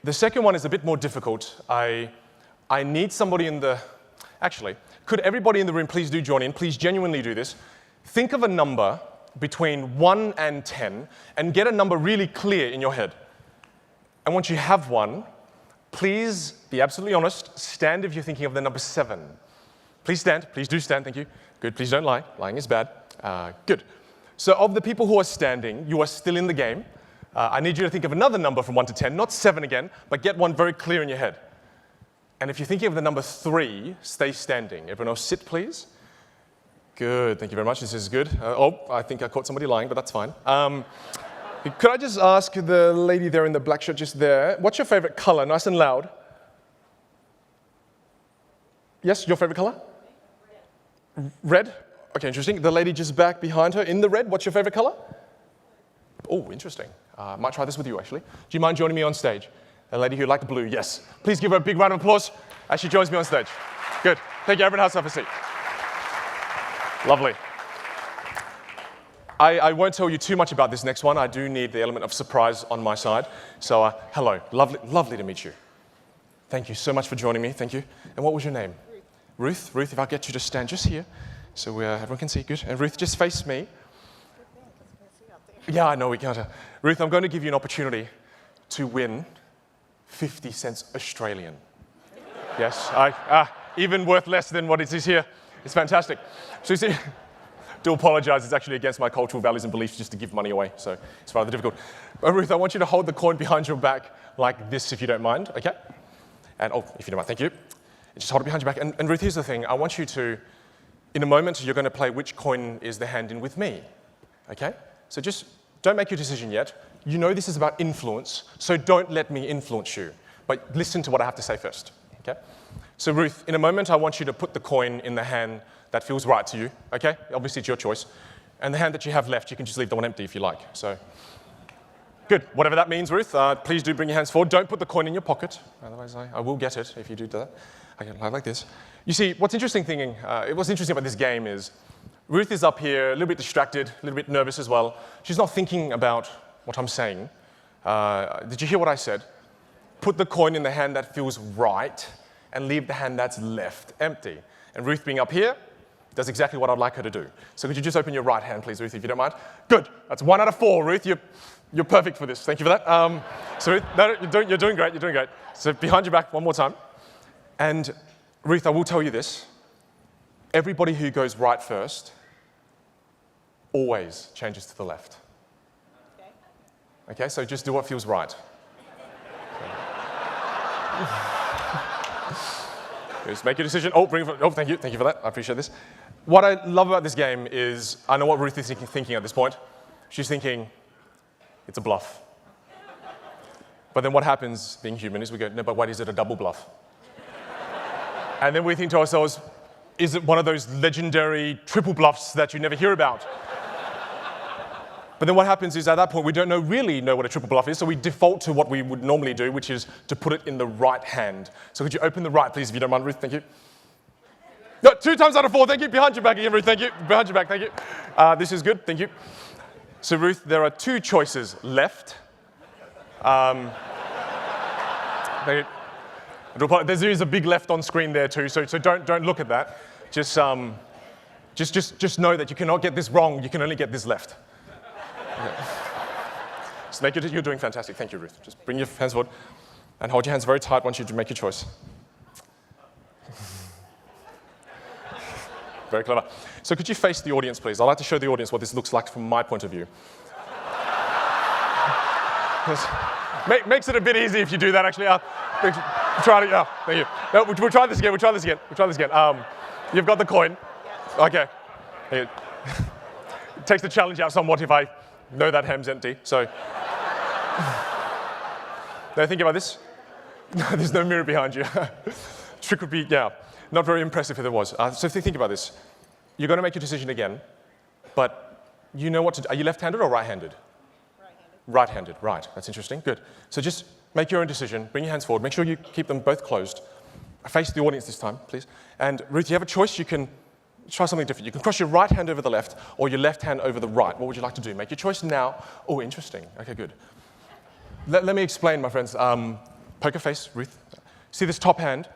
The second one is a bit more difficult. I need somebody in the... Actually, could everybody in the room please do join in? Please genuinely do this. Think of a number between 1 and 10 and get a number really clear in your head. And once you have one, please be absolutely honest. Stand if you're thinking of the number 7. Please stand. Please do stand. Thank you. Good. Please don't lie. Lying is bad. Good. So of the people who are standing, you are still in the game. I need you to think of another number from 1 to 10, not 7 again, but get one very clear in your head. And if you're thinking of the number 3, stay standing. Everyone else sit, please. Good. Thank you very much. This is good. I think I caught somebody lying, but that's fine. Could I just ask the lady there in the black shirt just there, what's your favorite color? Nice and loud. Yes, your favorite color? Red. Okay, interesting. The lady just back behind her in the red, what's your favorite color? Oh, interesting. Might try this with you, actually. Do you mind joining me on stage? The lady who liked blue, yes. Please give her a big round of applause as she joins me on stage. Good. Thank you. Everyone has a seat. Lovely. I won't tell you too much about this next one. I do need the element of surprise on my side. So, hello. Lovely to meet you. Thank you so much for joining me. Thank you. And what was your name? Ruth. Ruth, if I get you to stand just here so everyone can see. Good. And Ruth, just face me. Yeah, I know we can't. Ruth, I'm going to give you an opportunity to win 50 cents Australian. Yes, even worth less than what it is here. It's fantastic. So you see, do apologize, it's actually against my cultural values and beliefs just to give money away, so it's rather difficult. But Ruth, I want you to hold the coin behind your back like this, if you don't mind, okay? And, if you don't mind, thank you. Just hold it behind your back. And Ruth, here's the thing. I want you to, in a moment, you're going to play which coin is the hand in with me, okay? So just don't make your decision yet. You know this is about influence, so don't let me influence you. But listen to what I have to say first, okay? So Ruth, in a moment, I want you to put the coin in the hand that feels right to you, okay? Obviously, it's your choice. And the hand that you have left, you can just leave the one empty if you like. So, good. Whatever that means, Ruth, please do bring your hands forward. Don't put the coin in your pocket. Otherwise, I will get it if you do that. I can lie like this. You see, what's interesting about this game is Ruth is up here, a little bit distracted, a little bit nervous as well. She's not thinking about what I'm saying. Did you hear what I said? Put the coin in the hand that feels right and leave the hand that's left empty. And Ruth being up here does exactly what I'd like her to do. So could you just open your right hand, please, Ruth, if you don't mind? Good. That's 1 out of 4, Ruth. You're perfect for this. Thank you for that. So you're doing great. You're doing great. So behind your back, one more time. And Ruth, I will tell you this. Everybody who goes right first always changes to the left. Okay, so just do what feels right. Just make your decision. Thank you for that. I appreciate this. What I love about this game is I know what Ruth is thinking at this point. She's thinking, it's a bluff. But then what happens, being human, is we go, no, but wait, is it a double bluff? And then we think to ourselves, is it one of those legendary triple bluffs that you never hear about? But then what happens is at that point, we don't really know what a triple bluff is, so we default to what we would normally do, which is to put it in the right hand. So could you open the right, please, if you don't mind, Ruth? Thank you. No, 2 times out of 4, thank you. Behind your back again, Ruth, thank you. Behind your back, thank you. This is good, thank you. So Ruth, there are 2 choices left. There is a big left on screen there too, so don't look at that. Just know that you cannot get this wrong, you can only get this left. Okay. So you're doing fantastic. Thank you, Ruth. Just bring your hands forward and hold your hands very tight once you make your choice. Very clever. So could you face the audience, please? I'd like to show the audience what this looks like from my point of view. Makes it a bit easy if you do that, actually. Try it. Thank you. No, we'll try this again. You've got the coin. Okay. It takes the challenge out somewhat if I know that hand's empty. So, now think about this. No, there's no mirror behind you. Trick would be, not very impressive if there was. So think about this. You're going to make your decision again, but you know what to do. Are you left-handed or right-handed? Right-handed, right. That's interesting. Good. So just make your own decision. Bring your hands forward. Make sure you keep them both closed. Face the audience this time, please. And Ruth, you have a choice. You can try something different. You can cross your right hand over the left or your left hand over the right. What would you like to do? Make your choice now. Oh, interesting. Okay, good. Let me explain, my friends. poker face, Ruth. See this top hand?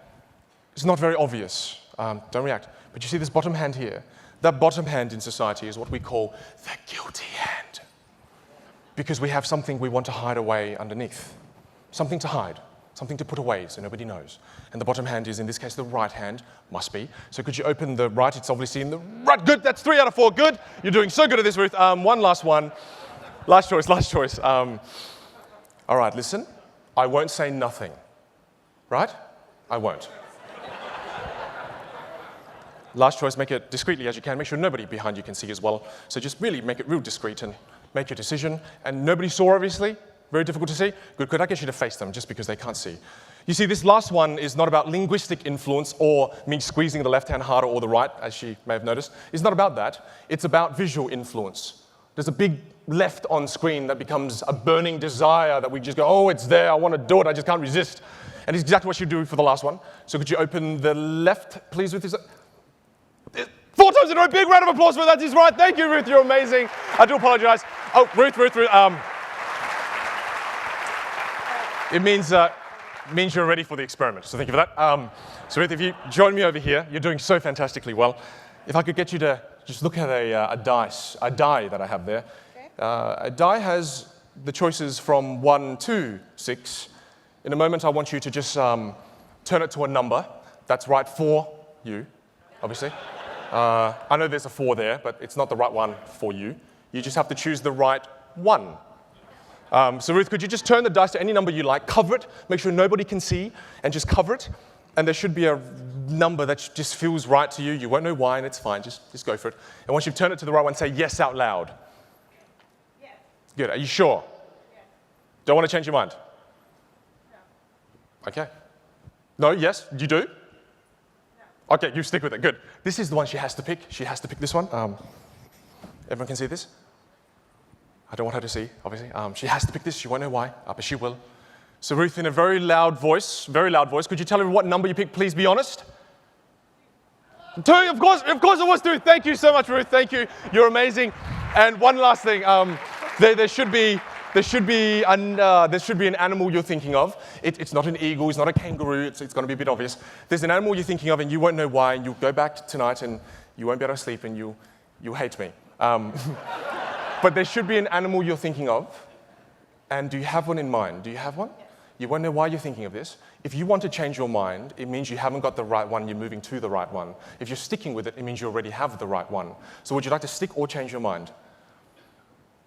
It's not very obvious. Don't react. But you see this bottom hand here? That bottom hand in society is what we call the guilty hand. Because we have something we want to hide away underneath. Something to hide. Something to put away so nobody knows. And the bottom hand is, in this case, the right hand. Must be. So could you open the right? It's obviously in the right. Good. That's 3 out of 4. Good. You're doing so good at this, Ruth. One last one. Last choice. All right, listen. I won't say nothing. Right? I won't. Last choice, make it discreetly as you can. Make sure nobody behind you can see as well. So just really make it real discreet and make your decision. And nobody saw, obviously. Very difficult to see. Good. Could I get you to face them just because they can't see? You see, this last one is not about linguistic influence or me squeezing the left hand harder or the right, as she may have noticed. It's not about that. It's about visual influence. There's a big left on screen that becomes a burning desire that we just go, oh, it's there. I want to do it. I just can't resist. And it's exactly what you do for the last one. So could you open the left, please, Ruth? 4 times in a row. Big round of applause for that. Is right. Thank you, Ruth. You're amazing. I do apologize. Oh, Ruth. It means you're ready for the experiment. So thank you for that. So Ruth, if you join me over here, you're doing so fantastically well. If I could get you to just look at a die that I have there. Okay. A die has the choices from 1 to 6. In a moment, I want you to just turn it to a number that's right for you, obviously. I know there's a 4 there, but it's not the right one for you. You just have to choose the right one. So Ruth, could you just turn the dice to any number you like, cover it, make sure nobody can see, and just cover it. And there should be a number that just feels right to you. You won't know why, and it's fine. Just go for it. And once you've turned it to the right one, say yes out loud. Yes. Good. Are you sure? Yes. Don't want to change your mind? No. Okay. No, yes, you do? No. Okay, you stick with it. Good. This is the one she has to pick. She has to pick this one. Everyone can see this? I don't want her to see, obviously. She has to pick this. She won't know why, but she will. So Ruth, in a very loud voice, could you tell her what number you picked? Please be honest. 2, of course it was 2. Thank you so much, Ruth. Thank you. You're amazing. And one last thing. There should be an animal you're thinking of. It's not an eagle. It's not a kangaroo. It's going to be a bit obvious. There's an animal you're thinking of, and you won't know why. And you'll go back tonight, and you won't be able to sleep, and you'll hate me. But there should be an animal you're thinking of. And do you have one in mind? Do you have one? Yes. You won't know why you're thinking of this. If you want to change your mind, it means you haven't got the right one. You're moving to the right one. If you're sticking with it, it means you already have the right one. So would you like to stick or change your mind?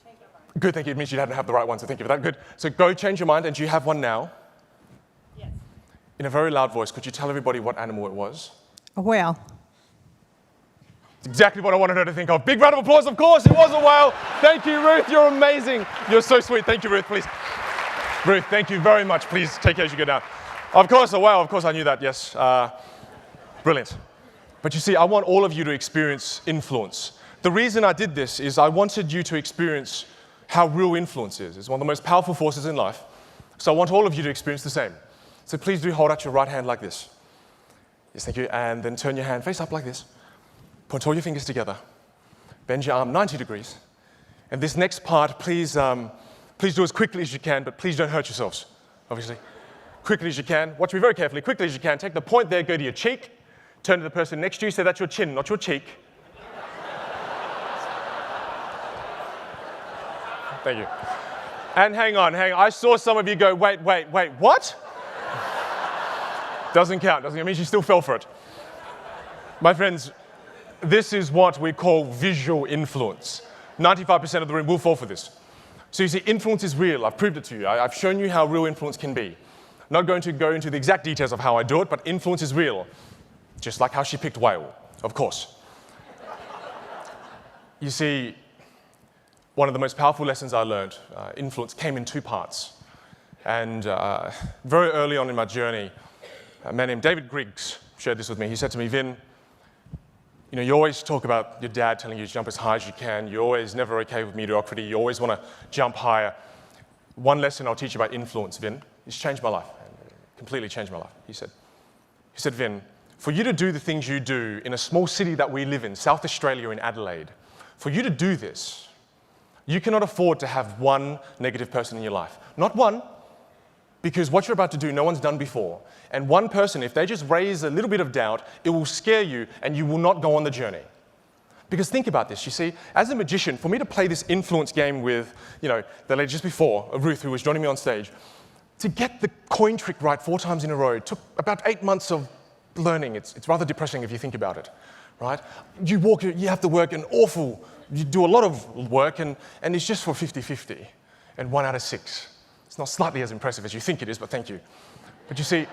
Change your mind. Good, thank you. It means you don't have the right one, so thank you for that. Good. So go change your mind, and do you have one now? Yes. In a very loud voice, could you tell everybody what animal it was? A whale. It's exactly what I wanted her to think of. Big round of applause, of course. It was a whale. Thank you, Ruth. You're amazing. You're so sweet. Thank you, Ruth, please. Ruth, thank you very much. Please take care as you go down. Of course, a whale. Of course, I knew that, yes. Brilliant. But you see, I want all of you to experience influence. The reason I did this is I wanted you to experience how real influence is. It's one of the most powerful forces in life. So I want all of you to experience the same. So please do hold out your right hand like this. Yes, thank you. And then turn your hand face up like this. Point all your fingers together. Bend your arm 90 degrees. And this next part, please do as quickly as you can, but please don't hurt yourselves, obviously. Quickly as you can. Watch me very carefully. Quickly as you can. Take the point there, go to your cheek. Turn to the person next to you. Say that's your chin, not your cheek. Thank you. And hang on. I saw some of you go, wait, what? Doesn't count. It means you still fell for it. My friends, this is what we call visual influence. 95% of the room will fall for this. So you see, influence is real. I've proved it to you. I've shown you how real influence can be. Not going to go into the exact details of how I do it, but influence is real. Just like how she picked whale, of course. You see, one of the most powerful lessons I learned, influence, came in 2 parts. And very early on in my journey, a man named David Griggs shared this with me. He said to me, Vin, you know, you always talk about your dad telling you to jump as high as you can. You're always never okay with mediocrity. You always want to jump higher. One lesson I'll teach you about influence, Vin, it's changed my life. Completely changed my life. He said, Vin, for you to do the things you do in a small city that we live in, South Australia in Adelaide, for you to do this, you cannot afford to have one negative person in your life. Not one, Because what you're about to do, no one's done before. And one person, if they just raise a little bit of doubt, it will scare you and you will not go on the journey. Because think about this, you see, as a magician, for me to play this influence game with, the lady just before, Ruth, who was joining me on stage, to get the coin trick right 4 times in a row, took about 8 months of learning. It's rather depressing if you think about it, right? You have to work you do a lot of work and it's just for 50-50 and 1 out of 6. It's not slightly as impressive as you think it is, but thank you. But you see,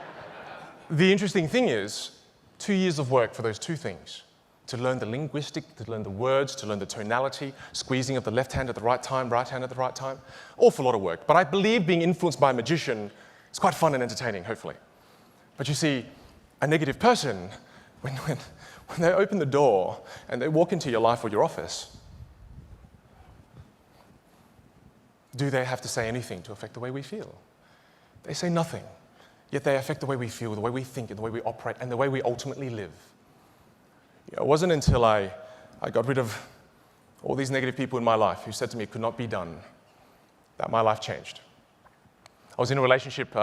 the interesting thing is 2 years of work for those 2 things. To learn the linguistic, to learn the words, to learn the tonality, squeezing of the left hand at the right time, right hand at the right time. Awful lot of work. But I believe being influenced by a magician is quite fun and entertaining, hopefully. But you see, a negative person, when they open the door and they walk into your life or your office, do they have to say anything to affect the way we feel? They say nothing. Yet they affect the way we feel, the way we think, and the way we operate, and the way we ultimately live. It wasn't until I got rid of all these negative people in my life who said to me it could not be done that my life changed. I was in a relationship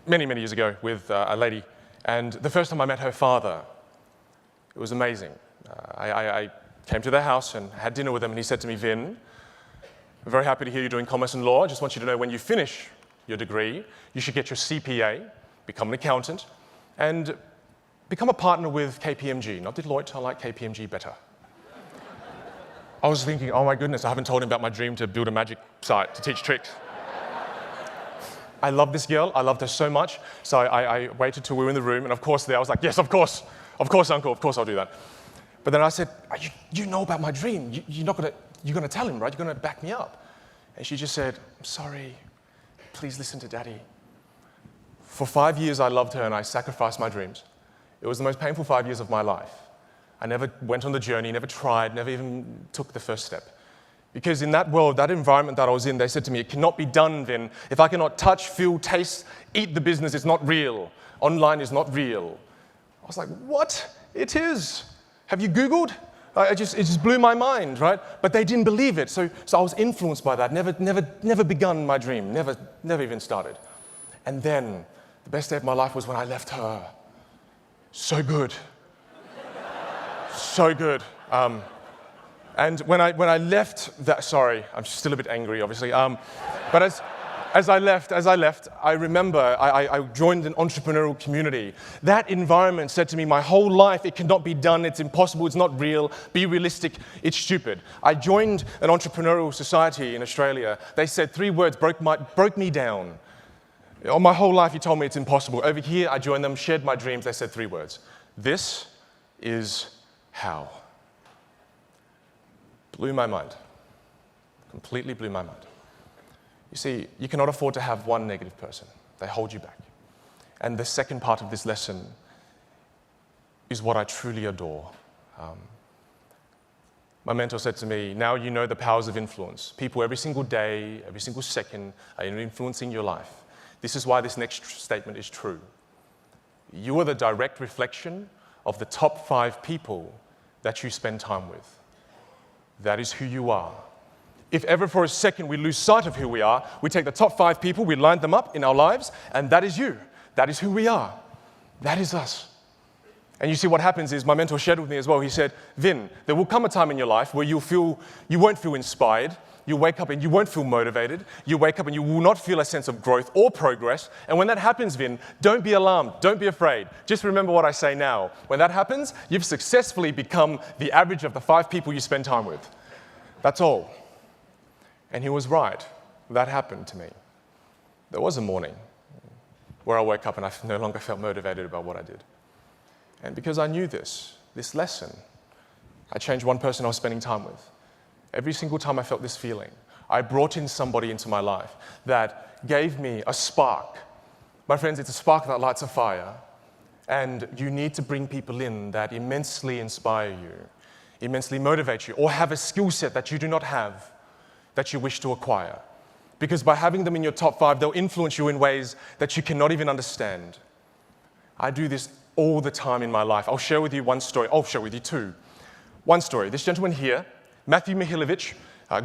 many, many years ago with a lady, and the first time I met her father, it was amazing. I came to their house and had dinner with him, and he said to me, Vin, I'm very happy to hear you're doing commerce and law. I just want you to know when you finish your degree, you should get your CPA, become an accountant, and become a partner with KPMG. Not Deloitte, I like KPMG better. I was thinking, oh my goodness, I haven't told him about my dream to build a magic site to teach tricks. I love this girl, I loved her so much, so I waited till we were in the room, and of course I was like, yes, of course, uncle, of course I'll do that. But then I said, you know about my dream, you're gonna tell him, right? You're gonna back me up. And she just said, I'm sorry, please listen to Daddy. For 5 years I loved her and I sacrificed my dreams. It was the most painful 5 years of my life. I never went on the journey, never tried, never even took the first step. Because in that world, that environment that I was in, they said to me, it cannot be done, Vin. If I cannot touch, feel, taste, eat the business, it's not real. Online is not real. I was like, what? It is. Have you Googled? It just blew my mind, right? But they didn't believe it, so I was influenced by that. Never begun my dream, never even started. And then, the best day of my life was when I left her. So good. So good. And when I left that, sorry, I'm still a bit angry, obviously. But as I left, I remember I joined an entrepreneurial community. That environment said to me, my whole life, it cannot be done, it's impossible, it's not real, be realistic, it's stupid. I joined an entrepreneurial society in Australia. They said 3 words, broke me down. All my whole life, you told me it's impossible. Over here, I joined them, shared my dreams, they said 3 words. This is how. Blew my mind. Completely blew my mind. You see, you cannot afford to have one negative person. They hold you back. And the second part of this lesson is what I truly adore. My mentor said to me, now you know the powers of influence. People every single day, every single second are influencing your life. This is why this next statement is true. You are the direct reflection of the top 5 people that you spend time with. That is who you are. If ever for a second we lose sight of who we are, we take the top 5 people, we line them up in our lives, and that is you. That is who we are. That is us. And you see what happens is, my mentor shared with me as well, he said, Vin, there will come a time in your life where you won't feel inspired, you'll wake up and you won't feel motivated, you wake up and you will not feel a sense of growth or progress, and when that happens, Vin, don't be alarmed, don't be afraid. Just remember what I say now. When that happens, you've successfully become the average of the 5 people you spend time with. That's all. And he was right. That happened to me. There was a morning where I woke up and I no longer felt motivated about what I did. And because I knew this lesson, I changed one person I was spending time with. Every single time I felt this feeling, I brought in somebody into my life that gave me a spark. My friends, it's a spark that lights a fire. And you need to bring people in that immensely inspire you, immensely motivate you, or have a skill set that you do not have, that you wish to acquire. Because by having them in your top 5, they'll influence you in ways that you cannot even understand. I do this all the time in my life. I'll share with you one story. I'll share with you 2. One story. This gentleman here, Matthew Mihilevich,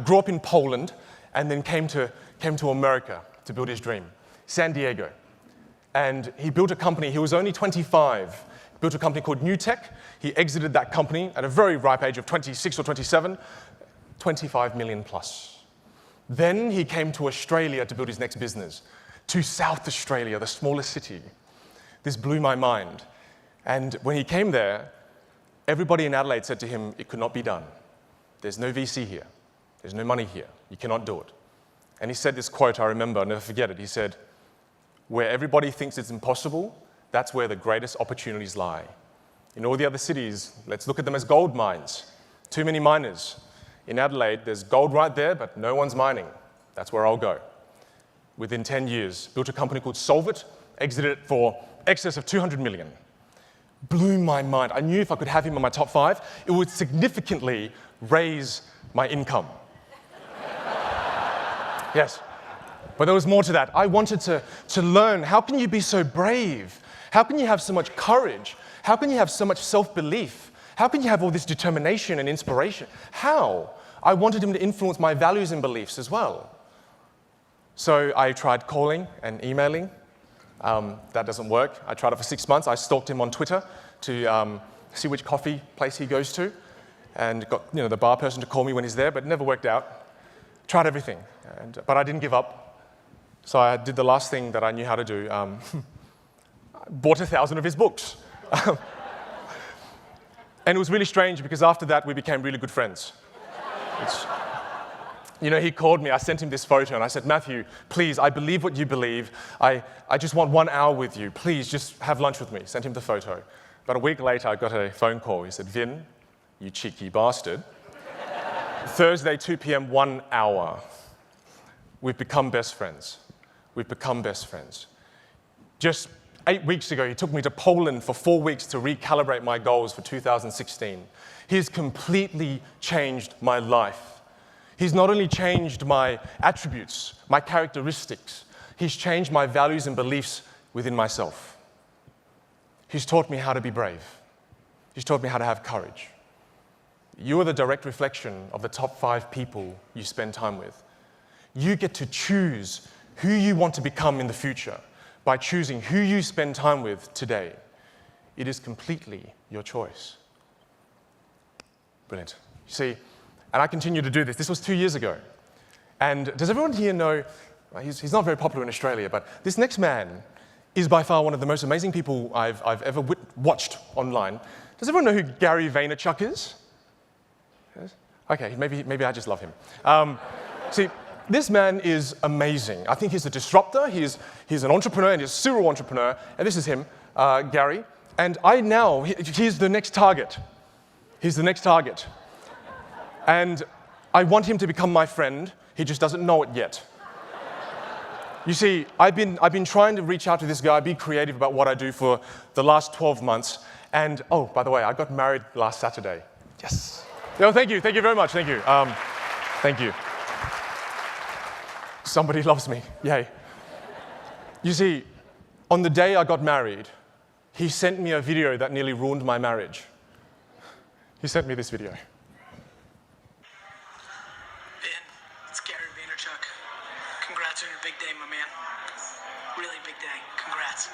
grew up in Poland and then came to America to build his dream. San Diego. And he built a company. He was only 25. He built a company called New Tech. He exited that company at a very ripe age of 26 or 27, 25 million plus. Then he came to Australia to build his next business, to South Australia, the smallest city. This blew my mind. And when he came there, everybody in Adelaide said to him, it could not be done. There's no VC here. There's no money here. You cannot do it. And he said this quote, I remember, I'll never forget it. He said, where everybody thinks it's impossible, that's where the greatest opportunities lie. In all the other cities, let's look at them as gold mines. Too many miners. In Adelaide, there's gold right there, but no one's mining. That's where I'll go. Within 10 years, built a company called Solvit, exited it for excess of 200 million. Blew my mind. I knew if I could have him in my top 5, it would significantly raise my income. Yes. But there was more to that. I wanted to learn, how can you be so brave? How can you have so much courage? How can you have so much self-belief? How can you have all this determination and inspiration? How? I wanted him to influence my values and beliefs as well. So I tried calling and emailing. That doesn't work. I tried it for 6 months. I stalked him on Twitter to see which coffee place he goes to and got the bar person to call me when he's there, but it never worked out. Tried everything, but I didn't give up. So I did the last thing that I knew how to do. Bought 1,000 of his books. And it was really strange because after that, we became really good friends. He called me, I sent him this photo, and I said, Matthew, please, I believe what you believe. I just want 1 hour with you. Please, just have lunch with me. Sent him the photo. About a week later, I got a phone call. He said, Vin, you cheeky bastard. Thursday, 2 p.m., 1 hour. We've become best friends. We've become best friends. Just 8 weeks ago, he took me to Poland for 4 weeks to recalibrate my goals for 2016. He's completely changed my life. He's not only changed my attributes, my characteristics, he's changed my values and beliefs within myself. He's taught me how to be brave. He's taught me how to have courage. You are the direct reflection of the top 5 people you spend time with. You get to choose who you want to become in the future by choosing who you spend time with today. It is completely your choice. Brilliant. You see, and I continue to do this. This was 2 years ago. And does everyone here know, he's not very popular in Australia, but this next man is by far one of the most amazing people I've ever watched online. Does everyone know who Gary Vaynerchuk is? Yes? Okay, maybe I just love him. See, this man is amazing. I think he's a disruptor. He's an entrepreneur, and he's a serial entrepreneur. And this is him, Gary. And he's the next target. He's the next target. And I want him to become my friend. He just doesn't know it yet. You see, I've been trying to reach out to this guy, be creative about what I do for the last 12 months. And, oh, by the way, I got married last Saturday. Yes. Oh, thank you. Thank you very much. Thank you. Thank you. Somebody loves me. Yay. You see, on the day I got married, he sent me a video that nearly ruined my marriage. He sent me this video. Vin, it's Gary Vaynerchuk. Congrats on your big day, my man. Really big day. Congrats.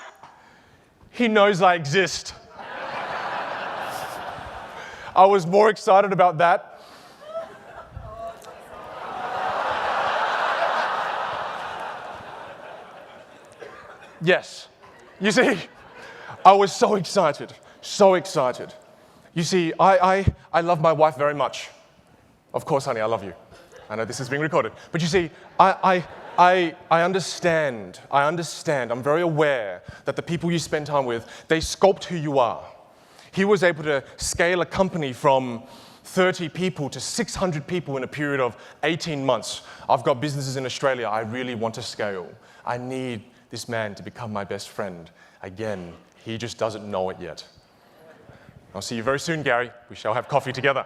He knows I exist. I was more excited about that. Yes. You see, I was so excited, so excited. You see, I love my wife very much. Of course, honey, I love you. I know this is being recorded. But you see, I understand. I'm very aware that the people you spend time with, they sculpt who you are. He was able to scale a company from 30 people to 600 people in a period of 18 months. I've got businesses in Australia I really want to scale. I need this man to become my best friend. Again, he just doesn't know it yet. I'll see you very soon, Gary. We shall have coffee together.